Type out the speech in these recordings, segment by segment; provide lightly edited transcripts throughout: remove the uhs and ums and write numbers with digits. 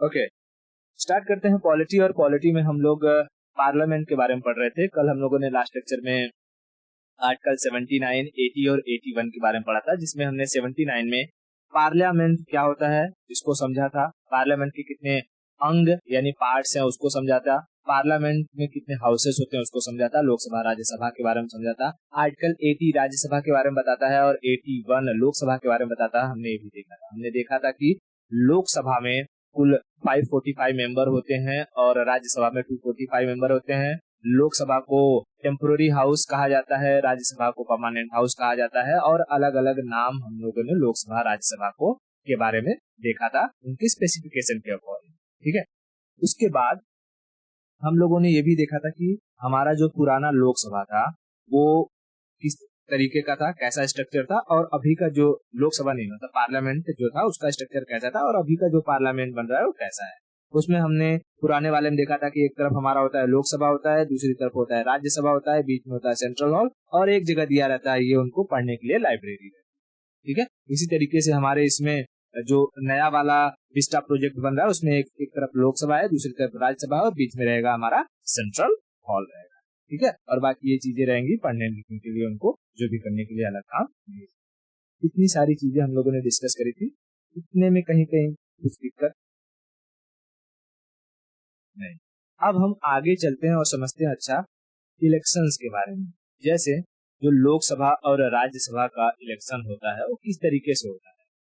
Okay, start करते हैं polity. और पॉलिटी में हम लोग पार्लियामेंट के बारे में पढ़ रहे थे। कल हम लोगों ने लास्ट लेक्चर में आर्टिकल 79, 80 और 81 के बारे में पढ़ा था, जिसमें हमने 79 में पार्लियामेंट क्या होता है इसको समझा था, पार्लियामेंट के कितने अंग यानी पार्ट्स हैं उसको समझा था, पार्लियामेंट में कितने हाउसेस होते हैं उसको समझा था, लोकसभा राज्यसभा के बारे में समझा था। आर्टिकल 80 राज्यसभा के बारे में बताता है और 81 लोकसभा के बारे में बताता है। हमने ये भी देखा था, हमने देखा था कि लोकसभा में कुल 545 मेंबर होते हैं और राज्यसभा में 245 मेंबर होते हैं। लोकसभा को टेम्पोररी हाउस कहा जाता है, राज्यसभा को परमानेंट हाउस कहा जाता है, और अलग अलग नाम हम लोगों ने लोकसभा राज्यसभा को के बारे में देखा था उनकी स्पेसिफिकेशन के अकॉर्डिंग। ठीक है, उसके बाद हम लोगों ने ये भी देखा था कि हमारा जो पुराना लोकसभा था वो किस तरीके का था, कैसा स्ट्रक्चर था, और अभी का जो लोकसभा नहीं मतलब पार्लियामेंट जो था उसका स्ट्रक्चर कैसा था, और अभी का जो पार्लियामेंट बन रहा है वो कैसा है। उसमें हमने पुराने वाले में देखा था कि एक तरफ हमारा होता है लोकसभा होता है, दूसरी तरफ होता है राज्यसभा होता है, बीच में होता है सेंट्रल हॉल, और एक जगह दिया रहता है ये उनको पढ़ने के लिए लाइब्रेरी। ठीक है, इसी तरीके से हमारे इसमें जो नया वाला विस्टा प्रोजेक्ट बन रहा है उसमें एक तरफ लोकसभा है, दूसरी तरफ राज्यसभा है, और बीच में रहेगा हमारा सेंट्रल हॉल रहेगा। ठीक है, और बाकी ये चीजें रहेंगी पढ़ने लिखने के लिए, उनको जो भी करने के लिए अलग काम नहीं। इतनी सारी चीजें हम लोगों ने डिस्कस करी थी, इतने में कहीं कहीं कुछ दिक्कत नहीं। अब हम आगे चलते हैं और समझते हैं अच्छा इलेक्शंस के बारे में। जैसे जो लोकसभा और राज्यसभा का इलेक्शन होता है वो किस तरीके से होता है।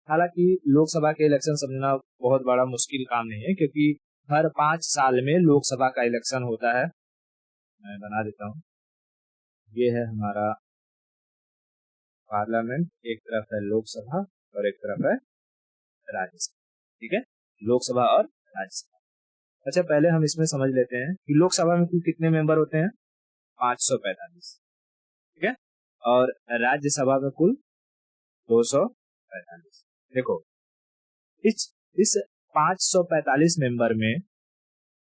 हालांकि लोकसभा के इलेक्शन समझना बहुत बड़ा मुश्किल काम नहीं है, क्योंकि हर 5 साल में लोकसभा का इलेक्शन होता है। मैं बना देता हूँ, ये है हमारा पार्लियामेंट, एक तरफ है लोकसभा और एक तरफ है राज्यसभा। ठीक है, लोकसभा और राज्यसभा। अच्छा, पहले हम इसमें समझ लेते हैं कि लोकसभा में कुल कितने मेंबर होते हैं, 545। ठीक है, और राज्यसभा में कुल 245। देखो इस 545 मेंबर में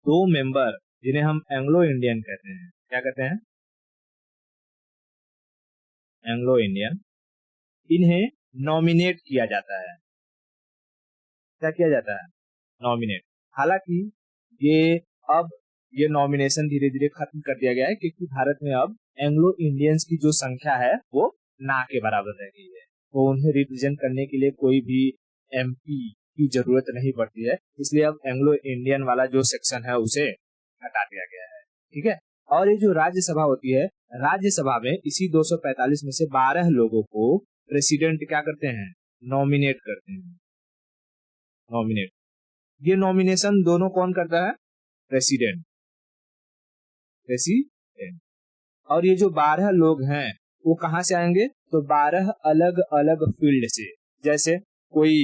2 मेंबर जिन्हें हम एंग्लो इंडियन कहते हैं, क्या कहते हैं, एंग्लो इंडियन, इन्हें नॉमिनेट किया जाता है। क्या किया जाता है, नॉमिनेट। हालांकि अब ये नॉमिनेशन धीरे धीरे खत्म कर दिया गया है, क्योंकि भारत में अब एंग्लो इंडियंस की जो संख्या है वो ना के बराबर रह गई है, तो उन्हें रिप्रेजेंट करने के लिए कोई भी एमपी की जरूरत नहीं पड़ती है, इसलिए अब एंग्लो इंडियन वाला जो सेक्शन है उसे हटा दिया गया है। ठीक है, और ये जो राज्यसभा होती है, राज्यसभा में इसी 245 में से 12 लोगों को प्रेसिडेंट क्या करते हैं, नॉमिनेट करते हैं, नॉमिनेट। ये नॉमिनेशन दोनों कौन करता है, प्रेसिडेंट, प्रेसिडेंट। और ये जो 12 लोग हैं वो कहाँ से आएंगे, तो 12 अलग अलग फील्ड से। जैसे कोई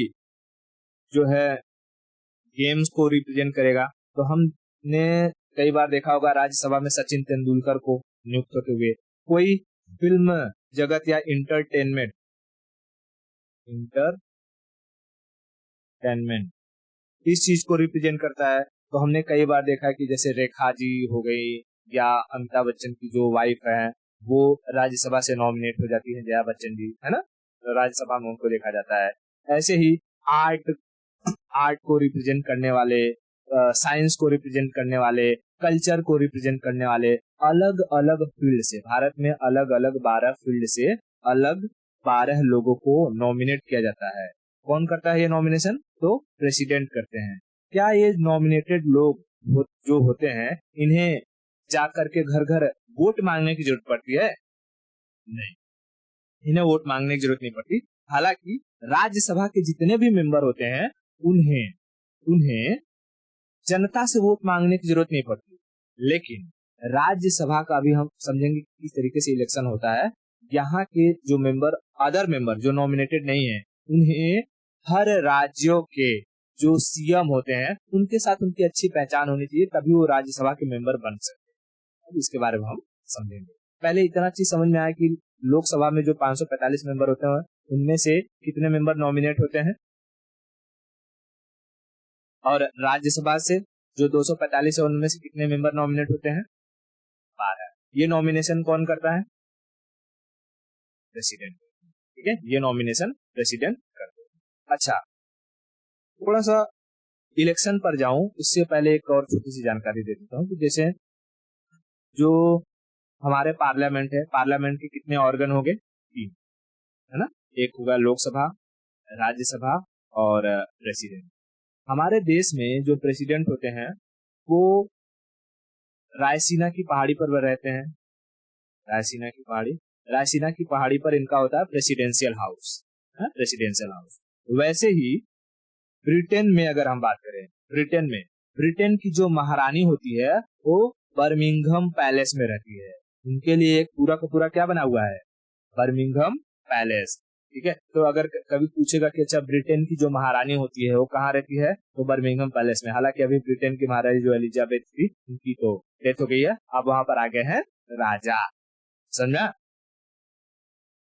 जो है गेम्स को रिप्रेजेंट करेगा, तो हमने कई बार देखा होगा राज्यसभा में सचिन तेंदुलकर को नियुक्त होते हुए। कोई फिल्म जगत या इंटरटेनमेंट इस चीज को रिप्रेजेंट करता है, तो हमने कई बार देखा है कि जैसे रेखा जी हो गई या अमिताभ बच्चन की जो वाइफ है वो राज्यसभा से नॉमिनेट हो जाती है, जया बच्चन जी है ना, तो राज्यसभा में उनको देखा जाता है। ऐसे ही आर्ट आर्ट को रिप्रेजेंट करने वाले, साइंस को रिप्रेजेंट करने वाले, कल्चर को रिप्रेजेंट करने वाले, अलग अलग फील्ड से, भारत में अलग अलग 12 फील्ड से अलग 12 लोगों को नॉमिनेट किया जाता है। कौन करता है ये नॉमिनेशन, तो प्रेसिडेंट करते हैं। क्या ये नॉमिनेटेड लोग जो होते हैं इन्हें जा करके घर घर वोट मांगने की जरूरत पड़ती है, नहीं, इन्हें वोट मांगने की जरूरत नहीं पड़ती। हालांकि राज्यसभा के जितने भी मेंबर होते हैं उन्हें उन्हें जनता से वोट मांगने की जरूरत नहीं पड़ती, लेकिन राज्यसभा का भी हम समझेंगे किस तरीके से इलेक्शन होता है। यहाँ के जो मेंबर, अदर मेंबर जो नॉमिनेटेड नहीं है, उन्हें हर राज्यों के जो सीएम होते हैं उनके साथ उनकी अच्छी पहचान होनी चाहिए, तभी वो राज्यसभा के मेंबर बन सकते हैं। अब इसके बारे में हम समझेंगे। पहले इतना चीज समझ में आया कि लोकसभा में जो 545 मेंबर होते हैं उनमें से कितने मेंबर नॉमिनेट होते हैं, और राज्यसभा से जो 245 है उनमें से कितने मेंबर नॉमिनेट होते हैं, 12। ये नॉमिनेशन कौन करता है, प्रेसिडेंट। ठीक है, ये नॉमिनेशन प्रेसिडेंट करते हैं। अच्छा, थोड़ा सा इलेक्शन पर जाऊं उससे पहले एक और छोटी सी जानकारी दे देता हूँ कि जैसे जो हमारे पार्लियामेंट है, पार्लियामेंट के कितने ऑर्गन हो गए? 3, है ना। एक होगा लोकसभा, राज्यसभा और प्रेसिडेंट। हमारे देश में जो प्रेसिडेंट होते हैं वो रायसीना की पहाड़ी पर रहते हैं। रायसीना की पहाड़ी पर इनका होता है प्रेसिडेंशियल हाउस, प्रेसिडेंशियल हाउस। वैसे ही ब्रिटेन में अगर हम बात करें, ब्रिटेन की जो महारानी होती है वो बर्मिंघम पैलेस में रहती है। उनके लिए एक पूरा का पूरा क्या बना हुआ है? Birmingham palace. ठीक है, तो अगर कभी पूछेगा कि अच्छा ब्रिटेन की जो महारानी होती है वो कहाँ रहती है, तो बर्मिंघम पैलेस में। हालांकि अभी ब्रिटेन की महारानी जो एलिजाबेथ थी उनकी तो डेथ हो गई है, अब वहां पर आ गए हैं राजा, समझा।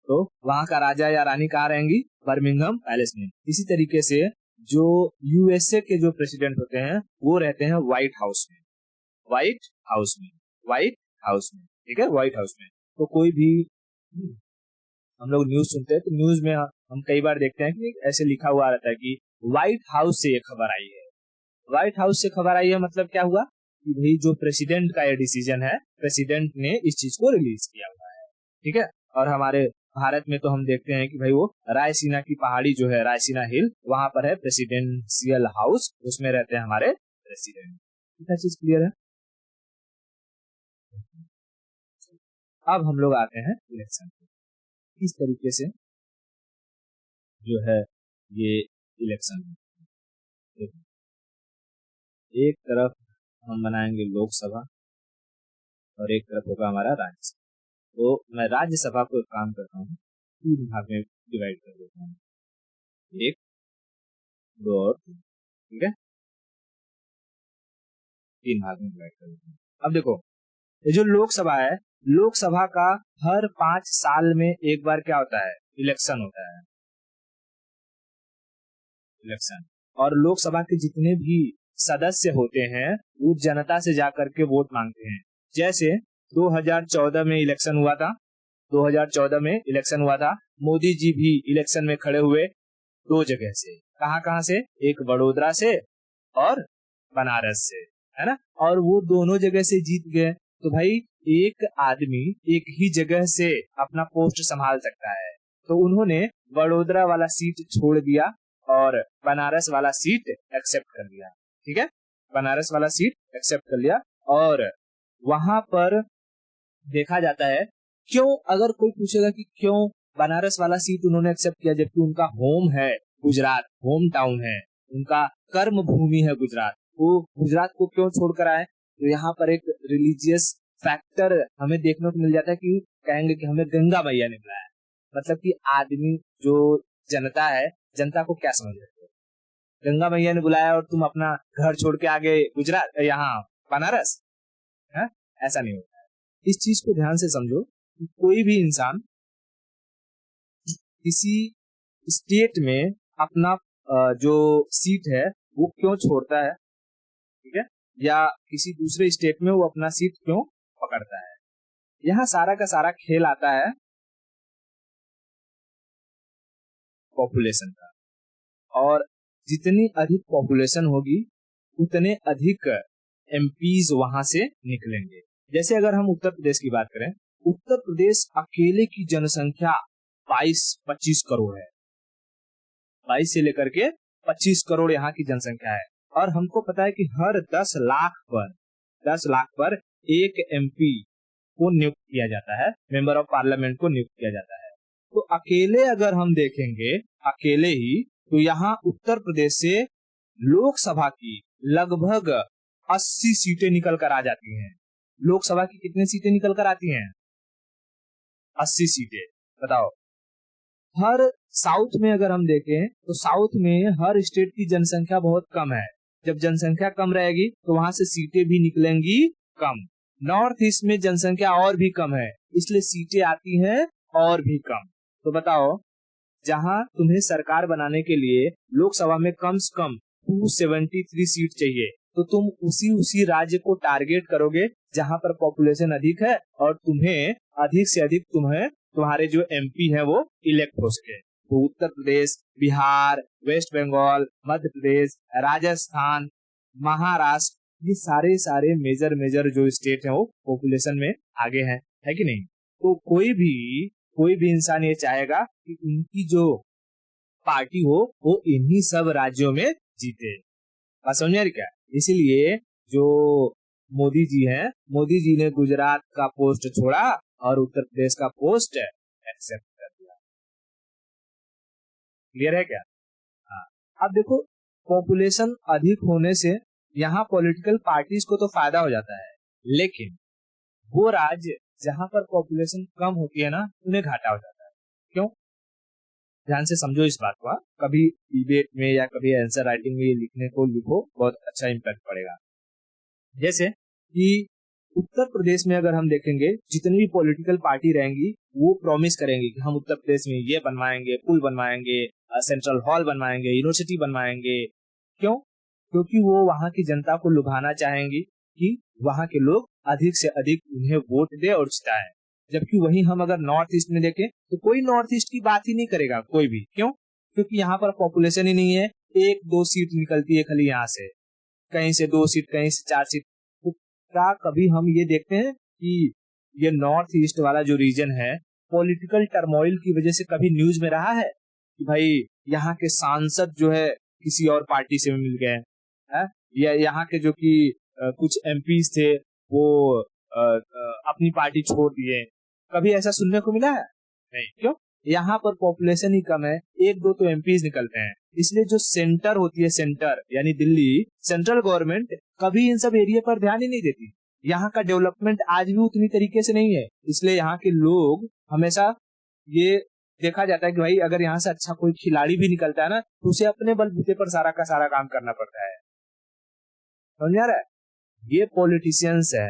तो वहां का राजा या रानी कहाँ रहेंगी? बर्मिंघम पैलेस में। इसी तरीके से जो यूएसए के जो प्रेसिडेंट होते हैं वो रहते हैं व्हाइट हाउस में, ठीक है, व्हाइट हाउस में। तो कोई भी हम लोग न्यूज सुनते हैं तो न्यूज में हम कई बार देखते हैं कि ऐसे लिखा हुआ रहता है कि व्हाइट हाउस से ये खबर आई है। व्हाइट हाउस से खबर आई है मतलब क्या हुआ कि भाई जो प्रेसिडेंट का ये डिसीजन है, प्रेसिडेंट ने इस चीज को रिलीज किया हुआ है। ठीक है, और हमारे भारत में तो हम देखते हैं कि भाई वो रायसीना की पहाड़ी जो है, रायसीना हिल, वहां पर है प्रेसिडेंशियल हाउस, उसमें रहते हैं हमारे प्रेसिडेंट। कितना चीज क्लियर है? अब हम लोग आते हैं इलेक्शन पे। किस तरीके से जो है ये इलेक्शन, एक तरफ हम बनाएंगे लोकसभा और एक तरफ होगा हमारा राज्यसभा। तो मैं राज्यसभा को एक काम करता हूँ, 3 भाग में डिवाइड कर देता हूँ, 1, 2 और 3। ठीक है, 3 भाग में डिवाइड कर देता हूँ। अब देखो ये जो लोकसभा है, लोकसभा का हर 5 साल में एक बार क्या होता है? इलेक्शन होता है, इलेक्शन। और लोकसभा के जितने भी सदस्य होते हैं वो जनता से जाकर के वोट मांगते हैं। जैसे 2014 में इलेक्शन हुआ था, 2014 में इलेक्शन हुआ था, मोदी जी भी इलेक्शन में खड़े हुए 2 जगह से। कहाँ से? एक बड़ोदरा से और बनारस से, है ना। और वो दोनों जगह से जीत गए। तो भाई एक आदमी एक ही जगह से अपना पोस्ट संभाल सकता है, तो उन्होंने बड़ोदरा वाला सीट छोड़ दिया और बनारस वाला सीट एक्सेप्ट कर लिया। ठीक है, बनारस वाला सीट एक्सेप्ट कर लिया। और वहां पर देखा जाता है क्यों, अगर कोई पूछेगा कि क्यों बनारस वाला सीट उन्होंने एक्सेप्ट किया, जबकि उनका होम है गुजरात, होम टाउन है, उनका कर्म भूमि है गुजरात, वो गुजरात को क्यों छोड़कर आए? तो यहाँ पर एक रिलीजियस फैक्टर हमें देखने को मिल जाता है कि कहेंगे कि हमें गंगा मैया ने बुलाया। मतलब कि आदमी जो जनता है, जनता को क्या समझ रहे हो? गंगा मैया ने बुलाया और तुम अपना घर छोड़ के आगे गुजरात, यहाँ बनारस, है? ऐसा नहीं होता है। इस चीज को ध्यान से समझो कि कोई भी इंसान किसी स्टेट में अपना जो सीट है वो क्यों छोड़ता है, ठीक है, या किसी दूसरे स्टेट में वो अपना सीट क्यों पकड़ता है। यहाँ सारा का सारा खेल आता है पॉपुलेशन का, और जितनी अधिक पॉपुलेशन होगी उतने अधिक एमपीज वहां से निकलेंगे। जैसे अगर हम उत्तर प्रदेश की बात करें, उत्तर प्रदेश अकेले की जनसंख्या 22-25 करोड़ है, 22 से लेकर के 25 करोड़ यहाँ की जनसंख्या है। और हमको पता है कि हर 10 लाख पर एक एमपी को नियुक्त किया जाता है, मेंबर ऑफ पार्लियामेंट को नियुक्त किया जाता है। तो अकेले अगर हम देखेंगे, अकेले ही, तो यहाँ उत्तर प्रदेश से लोकसभा की लगभग 80 सीटें निकल कर आ जाती हैं। लोकसभा की कितनी सीटें निकल कर आती हैं? 80 सीटें। बताओ, हर साउथ में अगर हम देखें तो साउथ में हर स्टेट की जनसंख्या बहुत कम है। जब जनसंख्या कम रहेगी तो वहां से सीटें भी निकलेंगी कम। नॉर्थ ईस्ट में जनसंख्या और भी कम है, इसलिए सीटें आती हैं और भी कम। तो बताओ, जहां तुम्हें सरकार बनाने के लिए लोकसभा में कम से कम 273 सीट चाहिए, तो तुम उसी राज्य को टारगेट करोगे जहां पर पॉपुलेशन अधिक है और तुम्हें अधिक से अधिक तुम्हारे जो एमपी है वो इलेक्ट हो सके। तो उत्तर प्रदेश, बिहार, वेस्ट बंगाल, मध्य प्रदेश, राजस्थान, महाराष्ट्र, ये सारे सारे मेजर जो स्टेट हैं वो पॉपुलेशन में आगे हैं, है कि नहीं। तो कोई भी इंसान ये चाहेगा कि उनकी जो पार्टी हो वो इन्हीं सब राज्यों में जीते। बात समझ आ रही क्या। इसीलिए जो मोदी जी हैं, मोदी जी ने गुजरात का पोस्ट छोड़ा और उत्तर प्रदेश का पोस्ट एक्सेप्ट कर दिया। क्लियर है क्या। हाँ, अब देखो पॉपुलेशन अधिक होने से यहाँ पॉलिटिकल पार्टीज को तो फायदा हो जाता है, लेकिन वो राज्य जहाँ पर पॉपुलेशन कम होती है ना, उन्हें घाटा हो जाता है। क्यों, ध्यान से समझो इस बात को। कभी डिबेट में या कभी आंसर राइटिंग में लिखने को लिखो, बहुत अच्छा इम्पैक्ट पड़ेगा। जैसे कि उत्तर प्रदेश में अगर हम देखेंगे, जितनी भी पॉलिटिकल पार्टी रहेंगी वो प्रॉमिस करेंगे कि हम उत्तर प्रदेश में ये बनवाएंगे, पुल बनवाएंगे, सेंट्रल हॉल बनवाएंगे, यूनिवर्सिटी बनवाएंगे। क्यों, क्योंकि वो वहां की जनता को लुभाना चाहेंगी कि वहां के लोग अधिक से अधिक उन्हें वोट दे और जिताए। जबकि वहीं हम अगर नॉर्थ ईस्ट में देखें तो कोई नॉर्थ ईस्ट की बात ही नहीं करेगा, कोई भी। क्यों, क्योंकि यहाँ पर पॉपुलेशन ही नहीं है, 1-2 सीट निकलती है खाली यहाँ से, कहीं से 2 सीट, कहीं से 4 सीट। तो क्या कभी हम ये देखते हैं कि ये नॉर्थ ईस्ट वाला जो रीजन है पॉलिटिकल टर्मोइल की वजह से कभी न्यूज में रहा है कि भाई यहाँ के सांसद जो है किसी और पार्टी से मिल गए हैं, या यहाँ के जो कि कुछ एमपीज थे वो अपनी पार्टी छोड़ दिए। कभी ऐसा सुनने को मिला है? नहीं। क्यों, यहाँ पर पॉपुलेशन ही कम है, 1-2 तो एमपीज निकलते हैं। इसलिए जो सेंटर होती है, सेंटर यानी दिल्ली, सेंट्रल गवर्नमेंट कभी इन सब एरिया पर ध्यान ही नहीं देती। यहाँ का डेवलपमेंट आज भी उतनी तरीके से नहीं है। इसलिए यहाँ के लोग हमेशा ये देखा जाता है कि भाई अगर यहाँ से अच्छा कोई खिलाड़ी भी निकलता है ना, तो उसे अपने बलबूते पर सारा का सारा काम करना पड़ता है। समझ आ रहा है। ये पॉलिटिशियंस है।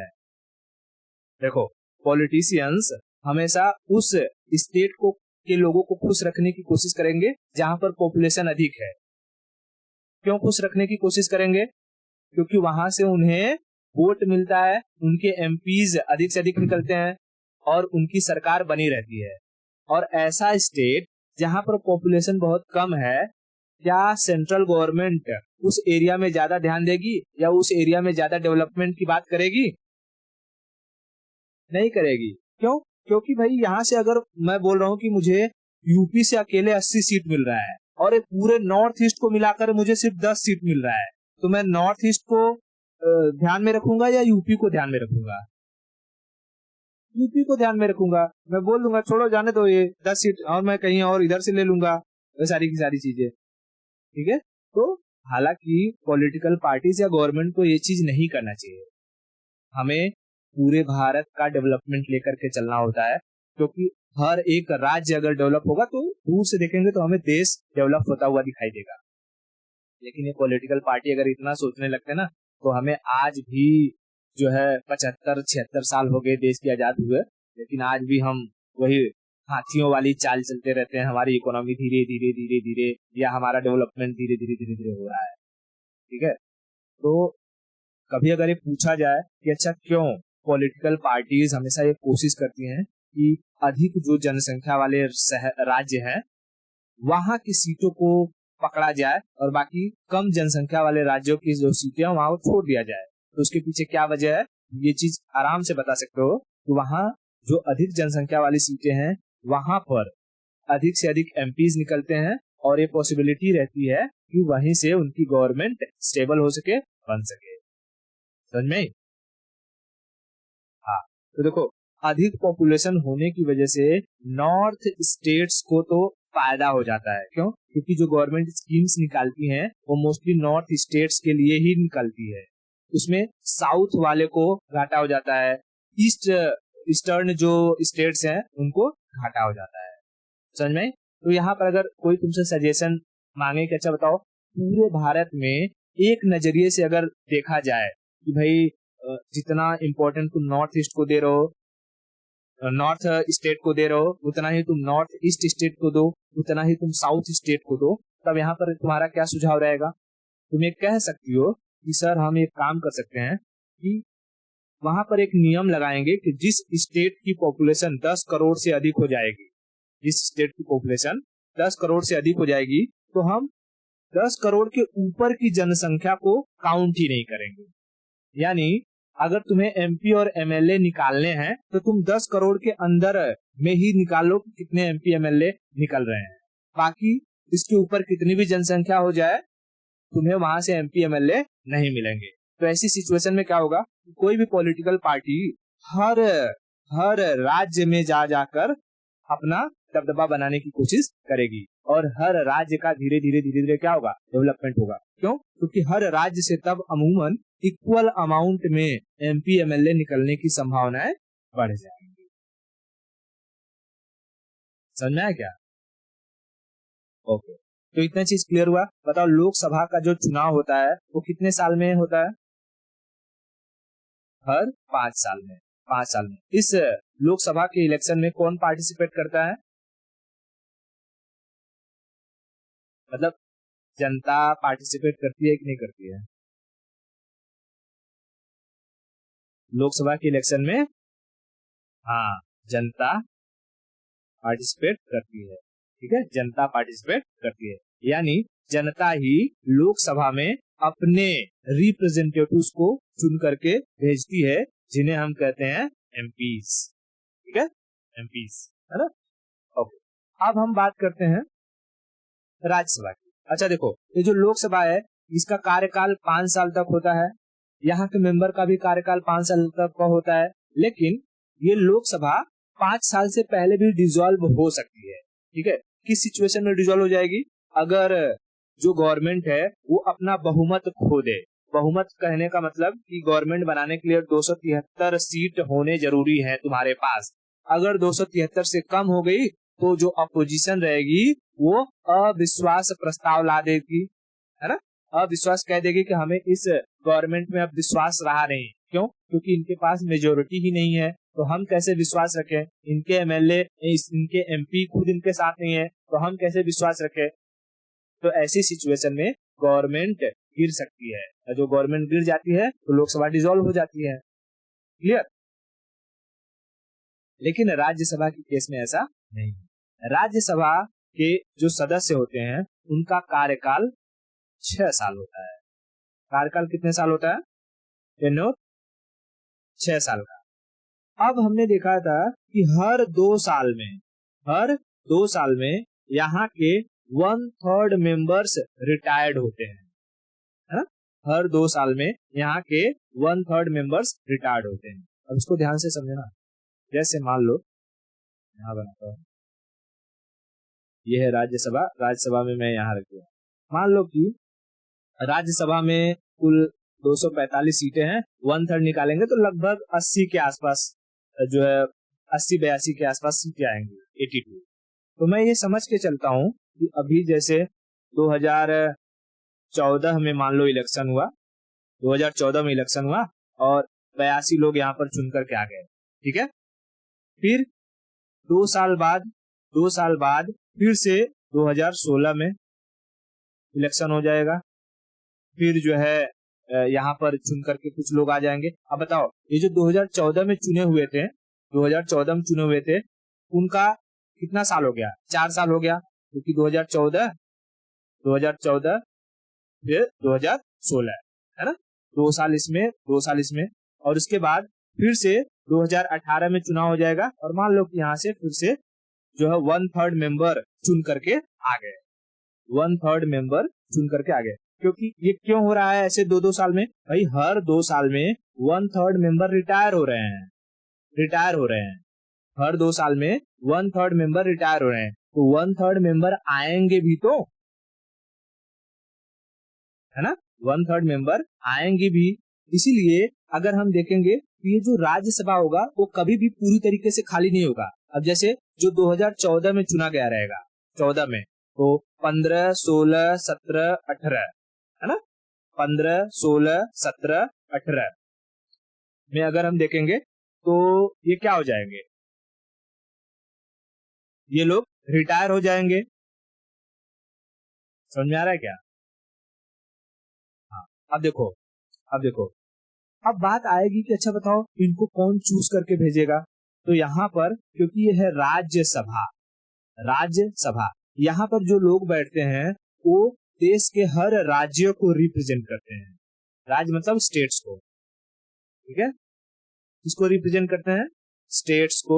देखो, पॉलिटिशियंस हमेशा उस स्टेट को के लोगों को खुश रखने की कोशिश करेंगे जहां पर पॉपुलेशन अधिक है। क्यों खुश रखने की कोशिश करेंगे? क्योंकि वहां से उन्हें वोट मिलता है, उनके एमपीज अधिक से अधिक निकलते हैं और उनकी सरकार बनी रहती है। और ऐसा स्टेट जहां पर पॉपुलेशन बहुत कम है, क्या सेंट्रल गवर्नमेंट उस एरिया में ज्यादा ध्यान देगी या उस एरिया में ज्यादा डेवलपमेंट की बात करेगी? नहीं करेगी। क्यों? क्योंकि भाई यहाँ से अगर मैं बोल रहा हूँ कि मुझे यूपी से अकेले 80 सीट मिल रहा है और एक पूरे नॉर्थ ईस्ट को मिलाकर मुझे सिर्फ 10 सीट मिल रहा है, तो मैं नॉर्थ ईस्ट को ध्यान में रखूंगा या यूपी को ध्यान में रखूंगा? यूपी को ध्यान में रखूंगा। मैं बोल दूंगा छोड़ो जाने दो, ये 10 सीट और मैं कहीं और इधर से ले लूंगा, वो सारी की सारी चीजें। ठीक है। तो हालांकि पॉलिटिकल पार्टीज या गवर्नमेंट को ये चीज नहीं करना चाहिए। हमें पूरे भारत का डेवलपमेंट लेकर के चलना होता है, क्योंकि हर एक राज्य अगर डेवलप होगा तो दूर से देखेंगे तो हमें देश डेवलप होता हुआ दिखाई देगा। लेकिन ये पॉलिटिकल पार्टी अगर इतना सोचने लगते ना, तो हमें आज भी जो है 75-76 साल हो गए देश के आजाद हुए, लेकिन आज भी हम वही हाथियों वाली चाल चलते रहते हैं। हमारी इकोनॉमी धीरे धीरे धीरे धीरे या हमारा डेवलपमेंट धीरे धीरे धीरे धीरे हो रहा है। ठीक है। तो कभी अगर ये पूछा जाए कि अच्छा क्यों पॉलिटिकल पार्टीज हमेशा ये कोशिश करती हैं कि अधिक जो जनसंख्या वाले राज्य हैं वहां की सीटों को पकड़ा जाए और बाकी कम जनसंख्या वाले राज्यों की जो सीटें हैं वहां छोड़ दिया जाए, तो उसके पीछे क्या वजह है ये चीज आराम से बता सकते हो। तो वहां जो अधिक जनसंख्या वाली सीटें हैं वहां पर अधिक से अधिक एमपीज निकलते हैं और ये पॉसिबिलिटी रहती है कि वहीं से उनकी गवर्नमेंट स्टेबल हो सके, बन सके। समझ में? हाँ। तो देखो, अधिक पॉपुलेशन होने की वजह से नॉर्थ स्टेट्स को तो फायदा हो जाता है। क्यों? क्योंकि जो गवर्नमेंट स्कीम्स निकालती हैं वो मोस्टली नॉर्थ स्टेट्स के लिए ही निकलती है। उसमें साउथ वाले को घाटा हो जाता है, ईस्टर्न जो स्टेट्स हैं उनको घाटा हो जाता है। समझ में? तो यहाँ पर अगर कोई तुमसे सजेशन मांगे कि अच्छा बताओ पूरे भारत में एक नजरिए से अगर देखा जाए कि भाई जितना इम्पोर्टेंट तुम नॉर्थ ईस्ट को दे रहे हो, नॉर्थ स्टेट को दे रहे हो, उतना ही तुम नॉर्थ ईस्ट स्टेट को दो, उतना ही तुम साउथ स्टेट को दो, तब यहाँ पर तुम्हारा क्या सुझाव रहेगा? तुम ये कह सकती हो कि सर हम एक काम कर सकते हैं कि वहां पर एक नियम लगाएंगे कि जिस स्टेट की पॉपुलेशन 10 करोड़ से अधिक हो जाएगी, जिस स्टेट की पॉपुलेशन 10 करोड़ से अधिक हो जाएगी तो हम 10 करोड़ के ऊपर की जनसंख्या को काउंट ही नहीं करेंगे। यानी अगर तुम्हें एमपी और एमएलए निकालने हैं तो तुम 10 करोड़ के अंदर में ही निकालो कि कितने एमपी एमएलए निकल रहे हैं। बाकी इसके ऊपर कितनी भी जनसंख्या हो जाए तुम्हें वहां से एमपी एमएलए नहीं मिलेंगे। तो ऐसी सिचुएशन में क्या होगा, कोई भी पॉलिटिकल पार्टी हर हर राज्य में जा जाकर अपना दबदबा बनाने की कोशिश करेगी और हर राज्य का धीरे धीरे क्या होगा, डेवलपमेंट होगा। क्यों? क्योंकि हर राज्य से तब अमूमन इक्वल अमाउंट में एमपी एमएलए निकलने की संभावनाएं बढ़ जाएंगी। समझ में आया क्या? ओके, तो इतना चीज क्लियर हुआ। बताओ लोकसभा का जो चुनाव होता है वो कितने साल में होता है? हर 5 साल में। 5 साल में इस लोकसभा के इलेक्शन में कौन पार्टिसिपेट करता है? मतलब जनता पार्टिसिपेट करती है कि नहीं करती है लोकसभा के इलेक्शन में? हाँ, जनता पार्टिसिपेट करती है। ठीक है, जनता पार्टिसिपेट करती है, यानी जनता ही लोकसभा में अपने रिप्रेजेंटेटिव्स को चुन करके भेजती है, जिन्हें हम कहते हैं एमपीज। ठीक है, एमपीज, है ना? ओके, अब हम बात करते हैं राज्यसभा की। अच्छा देखो, ये जो लोकसभा है इसका कार्यकाल 5 साल तक होता है। यहाँ के मेंबर का भी कार्यकाल 5 साल तक का होता है, लेकिन ये लोकसभा 5 साल से पहले भी डिसॉल्व हो सकती है। ठीक है, किस सिचुएशन में डिसॉल्व हो जाएगी? अगर जो गवर्नमेंट है वो अपना बहुमत खो दे। बहुमत कहने का मतलब कि गवर्नमेंट बनाने के लिए 273 सीट होने जरूरी है तुम्हारे पास। अगर 273 से कम हो गई तो जो अपोजिशन रहेगी वो अविश्वास प्रस्ताव ला देगी, है ना? अविश्वास कह देगी कि हमें इस गवर्नमेंट में अब विश्वास रहा नहीं। क्यों? क्योंकि इनके पास मेजोरिटी ही नहीं है, तो हम कैसे विश्वास रखें? इनके एमएलए, इनके एमपी खुद इनके साथ नहीं है, तो हम कैसे विश्वास रखें? तो ऐसी सिचुएशन में गवर्नमेंट गिर सकती है, और जो गवर्नमेंट गिर जाती है तो लोकसभा डिसॉल्व हो जाती है। क्लियर? लेकिन राज्यसभा के केस में ऐसा नहीं है। राज्यसभा के जो सदस्य होते हैं उनका कार्यकाल 6 साल होता है। कार्यकाल कितने साल होता है? टेन्योर 6 साल का। अब हमने देखा था कि हर 2 साल में यहाँ के 1/3 मेंबर्स रिटायर्ड होते हैं, है ना? हर 2 साल में यहाँ के 1/3 मेंबर्स रिटायर्ड होते हैं। अब इसको ध्यान से समझना। जैसे मान लो यहाँ बनाता हूँ, यह है राज्यसभा। राज्यसभा में मैं यहाँ रख दिया। मान लो कि राज्यसभा में कुल 245 सीटें हैं, 1/3 निकालेंगे तो लगभग 80 के आसपास जो है 80-82 के आसपास सीटें आएंगी, 82। तो मैं ये समझ के चलता हूँ कि अभी जैसे 2014 में मान लो इलेक्शन हुआ, 2014 में इलेक्शन हुआ और 82 लोग यहाँ पर चुन करके आ गए। ठीक है, फिर 2 साल बाद फिर से 2016 में इलेक्शन हो जाएगा। फिर जो है यहाँ पर चुन करके कुछ लोग आ जाएंगे। अब बताओ, ये जो 2014 में चुने हुए थे, 2014 में चुने हुए थे, उनका कितना साल हो गया? 4 साल हो गया, क्योंकि 2014 फिर 2016, है ना? 2 साल इसमें, 2 साल इसमें, और उसके बाद फिर से 2018 में चुनाव हो जाएगा। और मान लो कि यहाँ से फिर से जो है 1/3 मेंबर चुन करके आ गए, 1/3 मेंबर चुन करके आ गए। क्योंकि ये क्यों हो रहा है ऐसे 2-2 साल में? भाई हर 2 साल में 1/3 मेंबर रिटायर हो रहे हैं। हर 2 साल में 1/3 मेंबर रिटायर हो रहे हैं, तो 1/3 मेंबर आएंगे भी तो, है ना? 1/3 मेंबर आएंगे भी। इसीलिए अगर हम देखेंगे तो ये जो राज्यसभा होगा वो कभी भी पूरी तरीके से खाली नहीं होगा। अब जैसे जो 2014 में चुना गया रहेगा, 14 में, तो 15, 16, 17, 18, है ना? 15, 16, 17, 18 में अगर हम देखेंगे तो ये क्या हो जाएंगे? ये लोग रिटायर हो जाएंगे। समझ में आ रहा है क्या? हाँ, अब देखो अब बात आएगी कि अच्छा बताओ इनको कौन चूज करके भेजेगा? तो यहाँ पर क्योंकि ये है राज्यसभा, यहाँ पर जो लोग बैठते हैं वो देश के हर राज्य को रिप्रेजेंट करते हैं। राज्य मतलब स्टेट्स को, ठीक है, इसको रिप्रेजेंट करते हैं, स्टेट्स को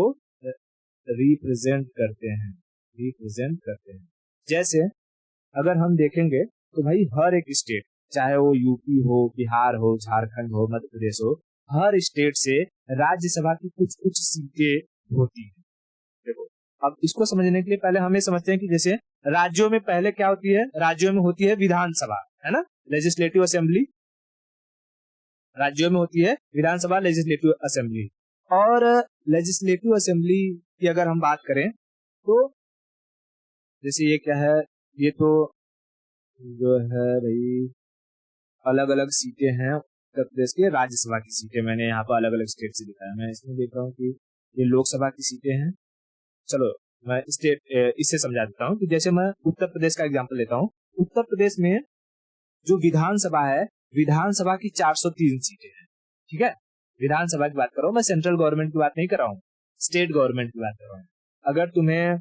रिप्रेजेंट करते हैं, रिप्रेजेंट करते हैं। जैसे अगर हम देखेंगे तो भाई हर एक स्टेट, चाहे वो यूपी हो, बिहार हो, झारखंड हो, मध्य प्रदेश हो, हर स्टेट से राज्यसभा की कुछ कुछ सीटें होती हैं। देखो अब इसको समझने के लिए पहले हमें समझते हैं कि जैसे राज्यों में पहले क्या होती है, राज्यों में होती है विधानसभा, है ना, लेजिस्लेटिव असेंबली, राज्यों में होती है विधानसभा, लेजिस्लेटिव असेंबली। और लेजिस्लेटिव असेंबली की अगर हम बात करें तो जैसे ये क्या है, ये तो जो है भाई अलग अलग सीटें हैं उत्तर प्रदेश के, राज्यसभा की सीटें मैंने यहाँ पर अलग अलग स्टेट से दिखाया। मैं इसमें देख रहा हूँ कि ये लोकसभा की सीटें हैं। चलो मैं स्टेट इससे समझा देता हूँ कि जैसे मैं उत्तर प्रदेश का एग्जांपल लेता हूँ। उत्तर प्रदेश में जो विधानसभा है, विधानसभा की 403 सीटें हैं, ठीक है, विधानसभा की बात कर रहा हूँ मैं, सेंट्रल गवर्नमेंट की बात नहीं कर रहा हूँ, स्टेट गवर्नमेंट की बात कर रहा हूँ। अगर तुम्हें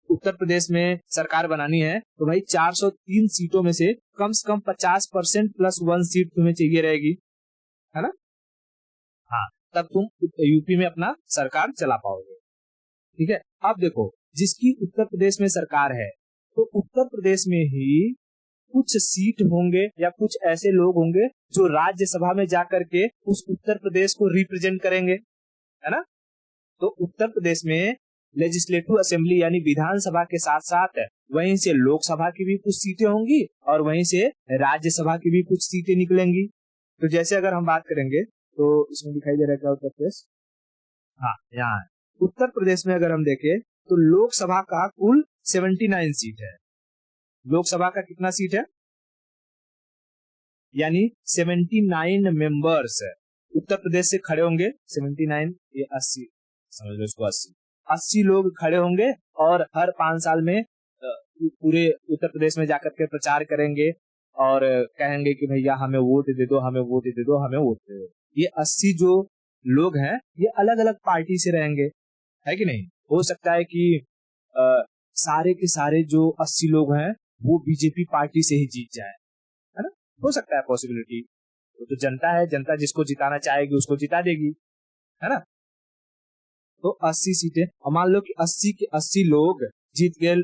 उत्तर प्रदेश में सरकार बनानी है तो भाई 403 सीटों में से कम 50% प्लस 1 सीट तुम्हें चाहिए रहेगी, है ना, हाँ, तब तुम यूपी में अपना सरकार चला पाओगे, ठीक है। अब देखो जिसकी उत्तर प्रदेश में सरकार है तो उत्तर प्रदेश में ही कुछ सीट होंगे या कुछ ऐसे लोग होंगे जो राज्यसभा में जाकर के उस उत्तर प्रदेश को रिप्रेजेंट करेंगे, है ना। तो उत्तर प्रदेश में लेजिस्लेटिव असेंबली यानी विधानसभा के साथ साथ वहीं से लोकसभा की भी कुछ सीटें होंगी और वहीं से राज्यसभा की भी कुछ सीटें निकलेंगी। तो जैसे अगर हम बात करेंगे तो इसमें दिखाई दे रहा है क्या उत्तर प्रदेश, हाँ यहाँ उत्तर प्रदेश में अगर हम देखें तो लोकसभा का कुल 79 सीट है। लोकसभा का कितना सीट है, यानी 79 मेंबर्स उत्तर प्रदेश से खड़े होंगे, 79 ये 80 समझ लो इसको, 80 लोग खड़े होंगे और हर 5 साल में पूरे उत्तर प्रदेश में जाकर के प्रचार करेंगे और कहेंगे कि भैया हमें वोट दे दो, हमें वोट दे दो, हमें वोट दे दो। ये 80 जो लोग हैं ये अलग अलग पार्टी से रहेंगे, है कि नहीं। हो सकता है कि सारे के सारे जो 80 लोग हैं वो बीजेपी पार्टी से ही जीत जाए, है ना, हो सकता है पॉसिबिलिटी। तो जनता है, जनता जिसको जिताना चाहेगी उसको जिता देगी, है ना। तो 80 सीटें, और मान लो कि 80 के 80 लोग जीत गए,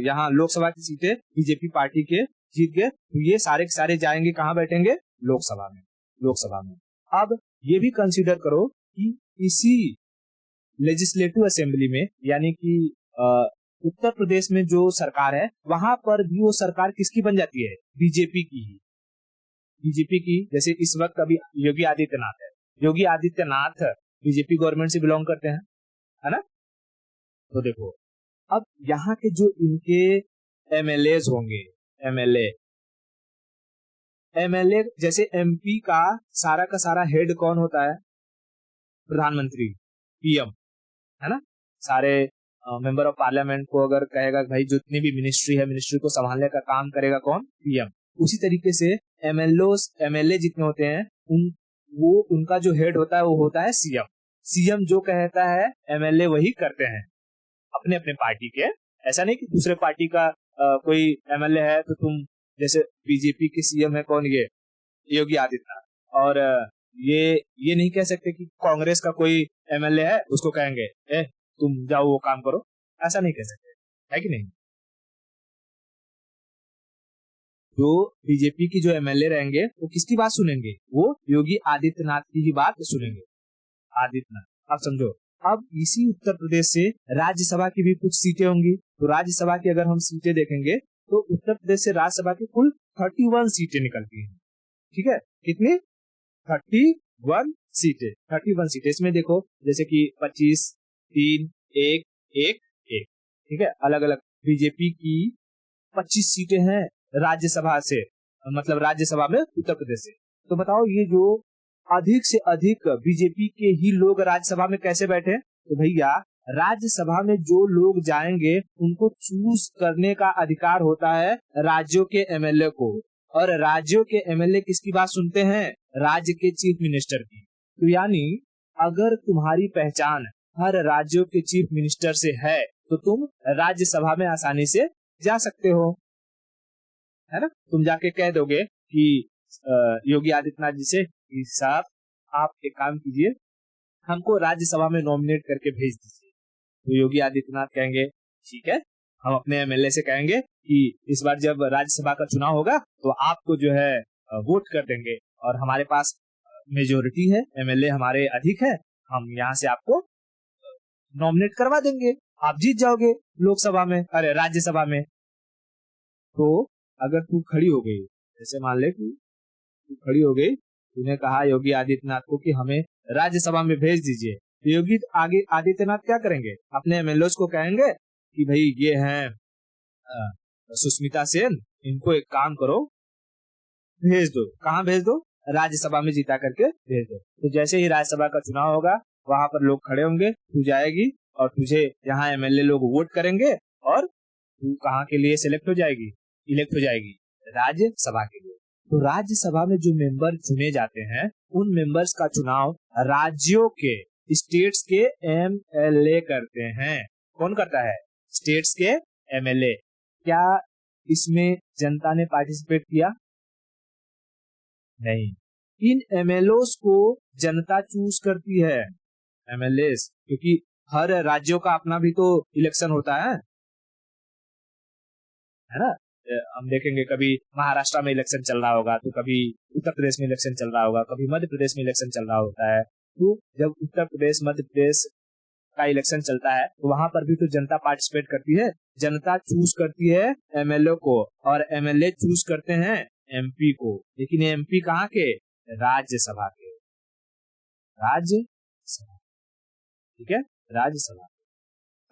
यहाँ लोकसभा की सीटें बीजेपी पार्टी के जीत गए, तो ये सारे के सारे जाएंगे कहाँ, बैठेंगे लोकसभा में, लोकसभा में। अब ये भी कंसीडर करो कि इसी लेजिस्लेटिव असेंबली में यानी कि उत्तर प्रदेश में जो सरकार है वहां पर भी वो सरकार किसकी बन जाती है, बीजेपी की ही, बीजेपी की। जैसे इस वक्त अभी योगी आदित्यनाथ है, योगी आदित्यनाथ बीजेपी गवर्नमेंट से बिलोंग करते हैं, है ना। तो देखो अब यहाँ के जो इनके एमएलए होंगे, एमएलए जैसे एमपी का सारा हेड कौन होता है, प्रधानमंत्री, पीएम, है ना। सारे मेंबर ऑफ पार्लियामेंट को अगर कहेगा भाई जितनी भी मिनिस्ट्री है, मिनिस्ट्री को संभालने का काम करेगा कौन, पीएम। उसी तरीके से एमएलए जितने होते हैं उनका जो हेड होता है वो होता है सीएम। सीएम जो कहता है एमएलए वही करते हैं अपने अपने पार्टी के। ऐसा नहीं कि दूसरे पार्टी का कोई एमएलए है तो तुम, जैसे बीजेपी के सीएम है कौन, ये योगी आदित्यनाथ, और ये नहीं कह सकते कि कांग्रेस का कोई एमएलए है उसको कहेंगे तुम जाओ वो काम करो, ऐसा नहीं कह सकते, है कि नहीं। जो बीजेपी की जो एमएलए रहेंगे वो किसकी बात सुनेंगे, वो योगी आदित्यनाथ की ही बात सुनेंगे, आदित्यनाथ। अब समझो, अब इसी उत्तर प्रदेश से राज्यसभा की भी कुछ सीटें होंगी। तो राज्यसभा की अगर हम सीटें देखेंगे तो उत्तर प्रदेश से राज्यसभा की कुल 31 सीटें निकलती हैं, ठीक है। कितनी, 31 सीटें, 31 सीटें। इसमें देखो जैसे कि 25, 3, 1, 1, 1, ठीक है, अलग अलग। बीजेपी की 25 सीटें हैं राज्यसभा से, मतलब राज्यसभा में उत्तर प्रदेश से। तो बताओ ये जो अधिक से अधिक बीजेपी के ही लोग राज्यसभा में कैसे बैठे, तो भैया राज्यसभा में जो लोग जाएंगे उनको चूज करने का अधिकार होता है राज्यों के एमएलए को, और राज्यों के एमएलए किसकी बात सुनते हैं, राज्य के चीफ मिनिस्टर की। तो यानी अगर तुम्हारी पहचान हर राज्यों के चीफ मिनिस्टर से है तो तुम राज्यसभा में आसानी से जा सकते हो, है ना। तुम जाके कह दोगे कि योगी आदित्यनाथ जी से कि साहब आप एक काम कीजिए, हमको राज्यसभा में नॉमिनेट करके भेज दीजिए। तो योगी आदित्यनाथ कहेंगे ठीक है, हम अपने एमएलए से कहेंगे कि इस बार जब राज्यसभा का चुनाव होगा तो आपको जो है वोट कर देंगे, और हमारे पास मेजोरिटी है, एमएलए हमारे अधिक है, हम यहाँ से आपको नॉमिनेट करवा देंगे, आप जीत जाओगे लोकसभा में, अरे राज्यसभा में। तो अगर तू खड़ी हो गई, जैसे मान ले कि तू खड़ी हो गई, तूने कहा योगी आदित्यनाथ को कि हमें राज्यसभा में भेज दीजिए, तो योगी आगे आदित्यनाथ क्या करेंगे, अपने एमएलए को कहेंगे कि भाई ये हैं सुष्मिता सेन, इनको एक काम करो, भेज दो। कहाँ भेज दो, राज्यसभा में जीता करके भेज दो। तो जैसे ही राज्यसभा का चुनाव होगा, वहां पर लोग खड़े होंगे, तू जाएगी और तुझे यहाँ एमएलए लोग वोट करेंगे, और तू कहाँ के लिए सिलेक्ट हो जाएगी, इलेक्ट हो जाएगी, राज्यसभा के लिए। तो राज्यसभा में जो मेंबर चुने जाते हैं, उन मेंबर्स का चुनाव राज्यों के, स्टेट्स के एमएलए करते हैं। कौन करता है, स्टेट्स के एमएलए। क्या इसमें जनता ने पार्टिसिपेट किया, नहीं। इन एमएलओस को जनता चूज करती है, एमएलए, क्योंकि हर राज्यों का अपना भी तो इलेक्शन होता है ना। हम देखेंगे कभी महाराष्ट्र में इलेक्शन चल रहा होगा, तो कभी उत्तर प्रदेश में इलेक्शन चल रहा होगा, कभी मध्य प्रदेश में इलेक्शन चल रहा होता है। तो जब उत्तर प्रदेश मध्य प्रदेश का इलेक्शन चलता है, तो वहां पर भी तो जनता पार्टिसिपेट करती है, जनता चूज करती है एमएलए को, और एमएलए चूज करते हैं एमपी को। लेकिन एमपी कहाँ के, राज्यसभा के, राज्यसभा, ठीक है, राज्यसभा।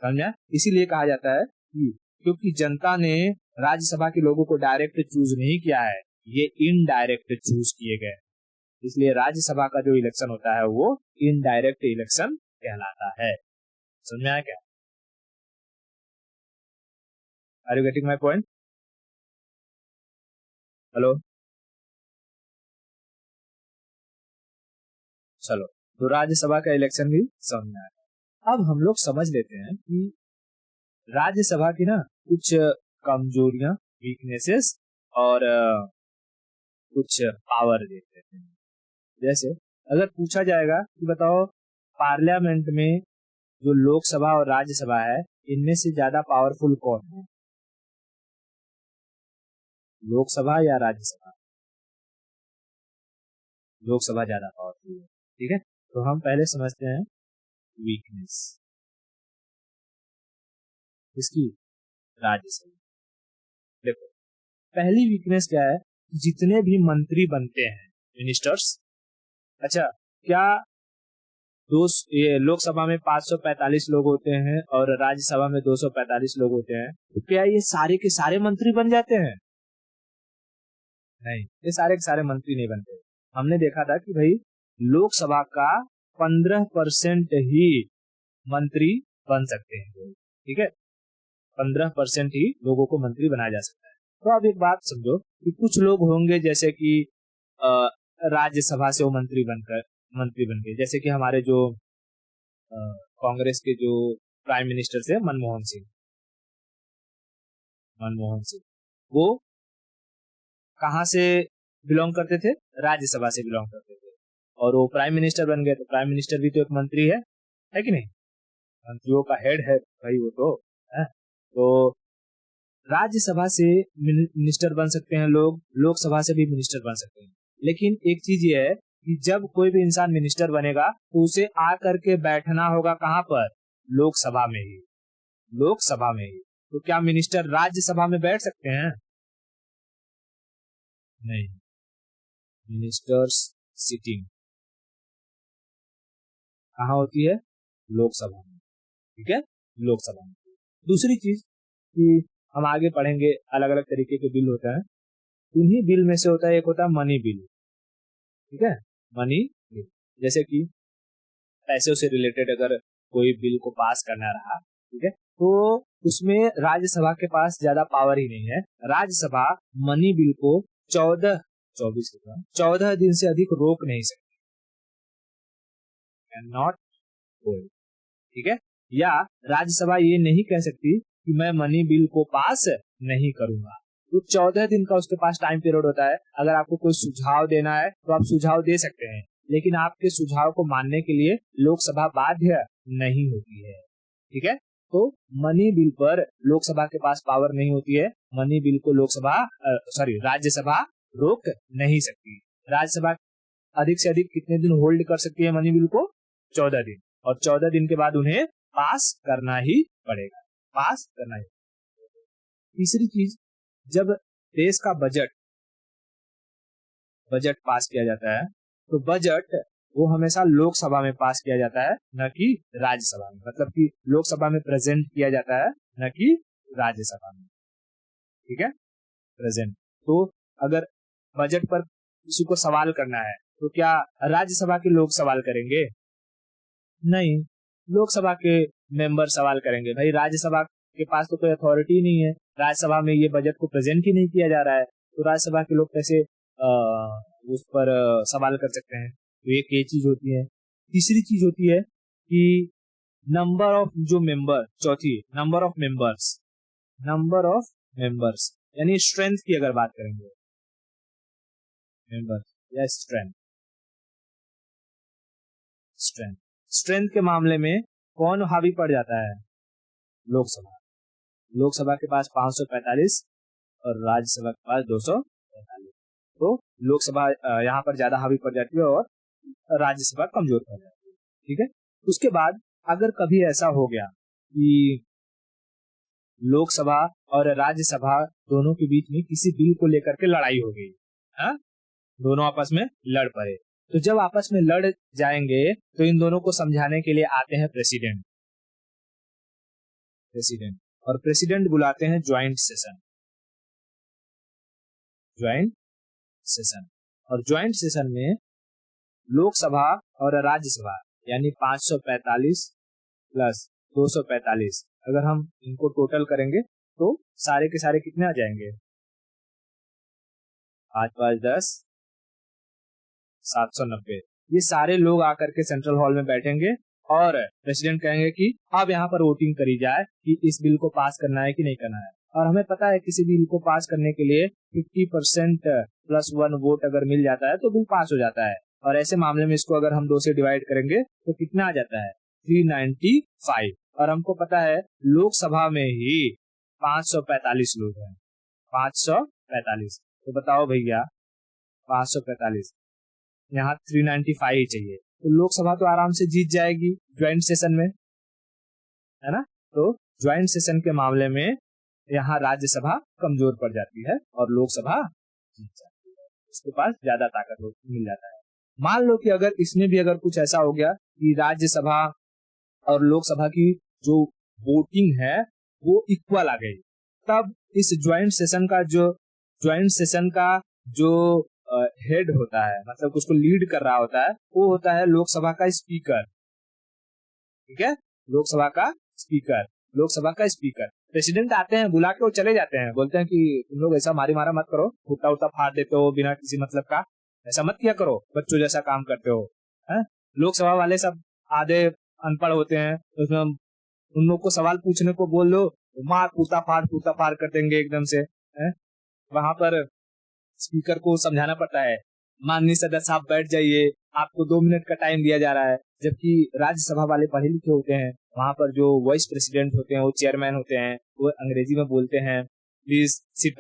समझ में? इसीलिए कहा जाता है कि क्योंकि जनता ने राज्यसभा के लोगों को डायरेक्ट चूज नहीं किया है, ये इनडायरेक्ट चूज किए गए, इसलिए राज्यसभा का जो इलेक्शन होता है वो इनडायरेक्ट इलेक्शन कहलाता है। समझ में आया क्या? Are you getting my point? Hello, चलो, तो राज्यसभा का इलेक्शन भी समझ में आया। अब हम लोग समझ लेते हैं कि राज्यसभा की ना कुछ कमजोरियां, वीकनेसेस, और कुछ पावर देते हैं। जैसे अगर पूछा जाएगा कि बताओ पार्लियामेंट में जो लोकसभा और राज्यसभा है, इनमें से ज्यादा पावरफुल कौन है, लोकसभा या राज्यसभा? लोकसभा ज्यादा पावरफुल है, ठीक है। तो हम पहले समझते हैं वीकनेस इसकी, राज्यसभा। देखो, पहली वीकनेस क्या है, जितने भी मंत्री बनते हैं, मिनिस्टर्स, अच्छा, क्या ये लोकसभा में 545 लोग होते हैं और राज्यसभा में 245 लोग होते हैं, तो क्या ये सारे के सारे मंत्री बन जाते हैं? नहीं, ये सारे के सारे मंत्री नहीं बनते। हमने देखा था कि भाई लोकसभा का 15% ही मंत्री बन सकते हैं, ठीक है, 15% ही लोगों को मंत्री बनाया जा सकता है। तो अब एक बात समझो कि कुछ लोग होंगे जैसे कि राज्यसभा से वो मंत्री बन गए, जैसे कि हमारे जो कांग्रेस के जो प्राइम मिनिस्टर थे मनमोहन सिंह, वो कहाँ से बिलोंग करते थे, राज्यसभा से बिलोंग करते थे, और वो प्राइम मिनिस्टर बन गए। तो प्राइम मिनिस्टर भी तो एक मंत्री है कि नहीं, मंत्रियों का हेड है भाई वो तो है। तो राज्यसभा से मिनिस्टर बन सकते हैं लोग, लोकसभा से भी मिनिस्टर बन सकते हैं। लेकिन एक चीज ये है कि जब कोई भी इंसान मिनिस्टर बनेगा तो उसे आकर के बैठना होगा कहाँ पर, लोकसभा में ही, लोकसभा में ही। तो क्या मिनिस्टर राज्यसभा में बैठ सकते हैं? नहीं, मिनिस्टर्स सिटिंग कहाँ होती है, लोकसभा में, ठीक है, लोकसभा में। दूसरी चीज कि हम आगे पढ़ेंगे, अलग अलग तरीके के बिल होता है, उन्हीं बिल में से होता है एक होता है मनी बिल, ठीक है, मनी बिल। जैसे कि पैसों से रिलेटेड अगर कोई बिल को पास करना रहा, ठीक है, तो उसमें राज्यसभा के पास ज्यादा पावर ही नहीं है। राज्यसभा मनी बिल को 14 दिन से अधिक रोक नहीं सकती, कैन नॉट होल्ड, ठीक है। या राज्यसभा ये नहीं कह सकती कि मैं मनी बिल को पास नहीं करूंगा। तो 14 दिन का उसके पास टाइम पीरियड होता है। अगर आपको कोई सुझाव देना है तो आप सुझाव दे सकते हैं, लेकिन आपके सुझाव को मानने के लिए लोकसभा बाध्य नहीं होती है। ठीक है, तो मनी बिल पर लोकसभा के पास पावर नहीं होती है। मनी बिल को राज्यसभा रोक नहीं सकती। राज्यसभा अधिक से अधिक कितने दिन होल्ड कर सकती है मनी बिल को? 14 दिन, और 14 दिन के बाद उन्हें पास करना ही पड़ेगा, पास करना ही। तीसरी चीज, जब देश का बजट पास किया जाता है तो बजट वो हमेशा लोकसभा में पास किया जाता है, न कि राज्यसभा में। मतलब कि लोकसभा में प्रेजेंट किया जाता है, न कि राज्यसभा में। ठीक है, प्रेजेंट। तो अगर बजट पर किसी को सवाल करना है तो क्या राज्यसभा के लोग सवाल करेंगे? नहीं, लोकसभा के मेंबर सवाल करेंगे। भाई राज्यसभा के पास तो कोई अथॉरिटी नहीं है, राज्यसभा में ये बजट को प्रेजेंट ही नहीं किया जा रहा है, तो राज्यसभा के लोग कैसे उस पर सवाल कर सकते हैं? तो ये चीज होती है। तीसरी चीज होती है कि नंबर ऑफ जो मेंबर, चौथी नंबर ऑफ मेंबर्स यानी स्ट्रेंथ की अगर बात करेंगे, मेंबर या स्ट्रेंथ के मामले में कौन हावी पड़ जाता है? लोकसभा के पास 545 और राज्यसभा के पास 245। तो लोकसभा यहाँ पर ज्यादा हावी पड़ जाती है और राज्यसभा कमजोर पड़ जाती है। ठीक है, उसके बाद अगर कभी ऐसा हो गया कि लोकसभा और राज्यसभा दोनों के बीच में किसी बिल को लेकर के लड़ाई हो गई, दोनों आपस में लड़ पड़े, तो जब आपस में लड़ जाएंगे तो इन दोनों को समझाने के लिए आते हैं प्रेसिडेंट, और प्रेसिडेंट बुलाते हैं ज्वाइंट सेशन। और ज्वाइंट सेशन में लोकसभा और राज्यसभा यानी 545 प्लस 245, अगर हम इनको टोटल करेंगे तो सारे के सारे कितने आ जाएंगे? 5 5 10 790। ये सारे लोग आकर के सेंट्रल हॉल में बैठेंगे और प्रेसिडेंट कहेंगे कि अब यहाँ पर वोटिंग करी जाए कि इस बिल को पास करना है कि नहीं करना है। और हमें पता है किसी बिल को पास करने के लिए 50% +1 वोट अगर मिल जाता है तो बिल पास हो जाता है। और ऐसे मामले में इसको अगर हम 2 से डिवाइड करेंगे तो कितना आ जाता है? 395। और हमको पता है लोकसभा में ही 545 लोग हैं, 545। तो बताओ भैया, 545 यहाँ 395 ही चाहिए, तो लोकसभा तो आराम से जीत जाएगी ज्वाइंट सेशन में, है ना। तो ज्वाइंट सेशन के मामले में यहाँ राज्यसभा कमजोर पड़ जाती है और लोकसभा जीत जाती है, उसके पास ज्यादा ताकत मिल जाता है। मान लो कि अगर इसमें भी अगर कुछ ऐसा हो गया कि राज्यसभा और लोकसभा की जो वोटिंग है वो इक्वल आ गई, तब इस ज्वाइंट सेशन का जो हेड होता है, मतलब उसको लीड कर रहा होता है, वो होता है लोकसभा का स्पीकर। ठीक है, लोकसभा का स्पीकर। प्रेसिडेंट आते हैं, बुला के वो चले जाते हैं, बोलते हैं कि तुम लोग ऐसा मारा मत करो, फूटा उटा फाड़ देते हो बिना किसी मतलब का, ऐसा मत किया करो, बच्चों जैसा काम करते हो। लोकसभा वाले सब आधे अनपढ़ होते हैं, उसमें उन लोग को सवाल पूछने को बोल लो, मार फूटा फाड़ कर देंगे एकदम से। वहां पर स्पीकर को समझाना पड़ता है, माननीय सदस्य आप बैठ जाइए, आपको 2 मिनट का टाइम दिया जा रहा है। जबकि राज्यसभा वाले पढ़े लिखे होते हैं, वहां पर जो वाइस प्रेसिडेंट होते हैं, वो चेयरमैन होते हैं, वो अंग्रेजी में बोलते हैं प्लीज सिट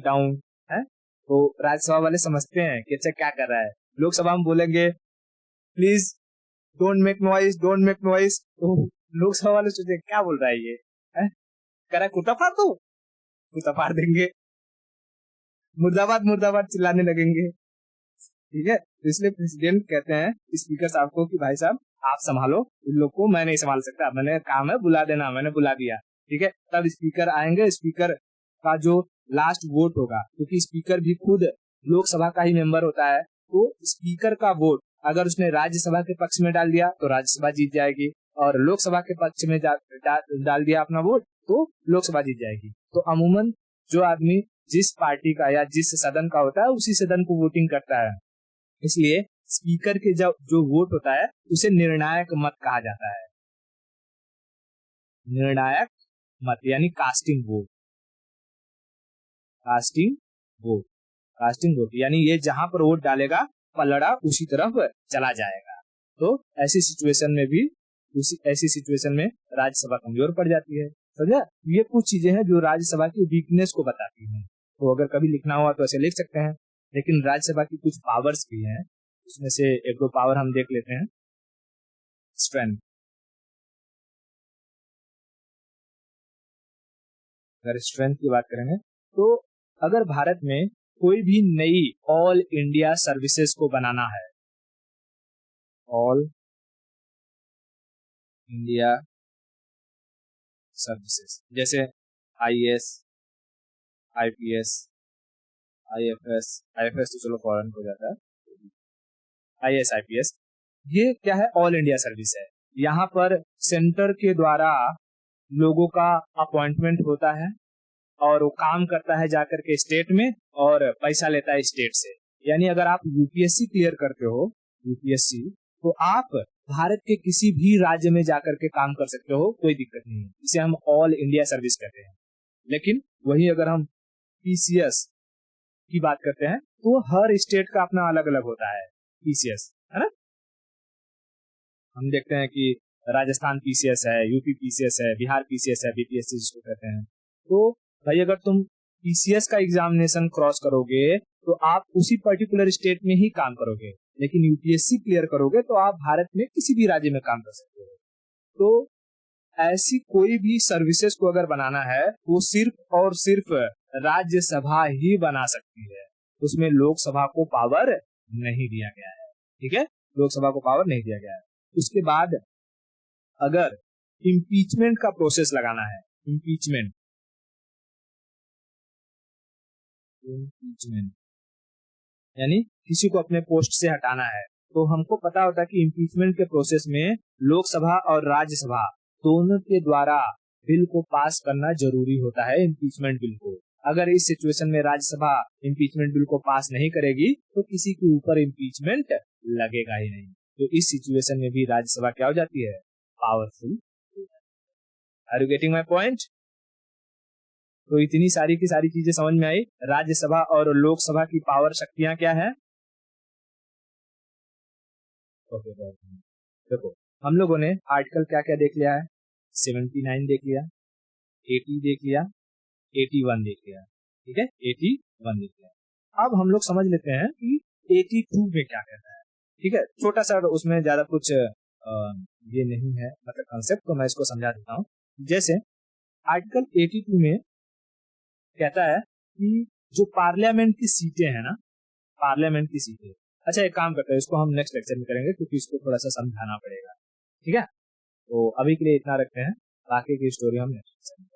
डाउन है। तो राज्यसभा वाले समझते हैं कि अच्छा क्या कर रहा है। लोकसभा में बोलेंगे प्लीज डोंट मेक नॉइस, तो लोकसभा वाले सोचे क्या बोल रहा है ये, कह रहा कुत्ता फाड़ दो, कुत्ता फाड़ देंगे, मुर्दाबाद चिल्लाने लगेंगे। ठीक है, तो इसलिए प्रेसिडेंट कहते हैं स्पीकर साहब को कि भाई साहब आप संभालो, इन लोग को मैं नहीं संभाल सकता, मैंने काम है बुला देना, मैंने बुला दिया। ठीक है, तब स्पीकर आएंगे, स्पीकर का जो लास्ट वोट होगा, क्योंकि स्पीकर भी खुद लोकसभा का ही मेंबर होता है, तो स्पीकर का वोट अगर उसने राज्यसभा के पक्ष में डाल दिया तो राज्यसभा जीत जाएगी, और लोकसभा के पक्ष में डाल दिया अपना वोट तो लोकसभा जीत जाएगी। तो अमूमन जो आदमी जिस पार्टी का या जिस सदन का होता है उसी सदन को वोटिंग करता है, इसलिए स्पीकर के जो वोट होता है उसे निर्णायक मत कहा जाता है। निर्णायक मत यानी casting vote. Casting vote, casting vote यानी ये जहां पर वोट डालेगा पलड़ा उसी तरफ चला जाएगा। तो ऐसी सिचुएशन में भी ऐसी सिचुएशन में राज्यसभा कमजोर पड़ जाती है। समझा? ये कुछ चीजें हैं जो राज्यसभा की वीकनेस को बताती हैं। तो अगर कभी लिखना हुआ तो ऐसे लिख सकते हैं। लेकिन राज्यसभा की कुछ पावर्स भी हैं, उसमें से एक दो पावर हम देख लेते हैं। स्ट्रेंथ, अगर स्ट्रेंथ की बात करेंगे तो अगर भारत में कोई भी नई ऑल इंडिया सर्विसेज को बनाना है, ऑल इंडिया सर्विसेज, जैसे आईएएस, आईपीएस, आईएफएस, आईएफएस तो चलो फॉरेन हो जाता है, आईएएस, आईपीएस, ये क्या है? ऑल इंडिया सर्विस है। यहाँ पर सेंटर के द्वारा लोगों का अपॉइंटमेंट होता है और वो काम करता है जाकर के स्टेट में और पैसा लेता है स्टेट से। यानी अगर आप यूपीएससी क्लियर करते हो, यूपीएससी, तो आप भारत के किसी भी राज्य में जाकर के काम कर सकते हो, कोई दिक्कत नहीं है। इसे हम ऑल इंडिया सर्विस कहते हैं। लेकिन वही अगर हम पीसीएस की बात करते हैं तो हर स्टेट का अपना अलग अलग होता है पीसीएस, है ना? हम देखते हैं कि राजस्थान पीसीएस है, यूपी पीसीएस है, बिहार पीसीएस है, बीपीएससी जिसको कहते हैं। तो भाई अगर तुम पीसीएस का एग्जामिनेशन क्रॉस करोगे तो आप उसी पर्टिकुलर स्टेट में ही काम करोगे, लेकिन यूपीएससी क्लियर करोगे तो आप भारत में किसी भी राज्य में काम कर सकते हो। तो ऐसी कोई भी सर्विसेज को अगर बनाना है वो सिर्फ और सिर्फ राज्यसभा ही बना सकती है, उसमें लोकसभा को पावर नहीं दिया गया है। ठीक है, लोकसभा को पावर नहीं दिया गया है। उसके बाद अगर इम्पीचमेंट का प्रोसेस लगाना है, इम्पीचमेंट यानी किसी को अपने पोस्ट से हटाना है, तो हमको पता होता है कि इम्पीचमेंट के प्रोसेस में लोकसभा और राज्यसभा दोनों के द्वारा बिल को पास करना जरूरी होता है, इम्पीचमेंट बिल को। अगर इस सिचुएशन में राज्यसभा इम्पीचमेंट बिल को पास नहीं करेगी तो किसी के ऊपर इम्पीचमेंट लगेगा ही नहीं। तो इस सिचुएशन में भी राज्यसभा क्या हो जाती है? Powerful. Are you getting my point? तो इतनी सारी की सारी चीजें समझ में आई। राज्यसभा और लोकसभा की पावर शक्तियां क्या है? ओके, देखो हम लोगों ने आर्टिकल क्या क्या देख लिया है? 79 देख लिया, 80 देख लिया, 81 देख लिया। ठीक है, 81 देख लिया। अब हम लोग समझ लेते हैं कि 82 में क्या कहता है। ठीक है, छोटा सा, उसमें ज्यादा कुछ ये नहीं है मतलब कंसेप्ट, तो मैं इसको समझा देता हूँ। जैसे आर्टिकल 82 में कहता है कि जो पार्लियामेंट की सीटें हैं ना, पार्लियामेंट की सीटें, अच्छा एक काम करते हैं, इसको हम नेक्स्ट लेक्चर में करेंगे क्योंकि इसको थोड़ा सा समझाना पड़ेगा। ठीक है, तो अभी के लिए इतना रखते हैं, बाकी की स्टोरी हम नेक्स्ट लेक्चर में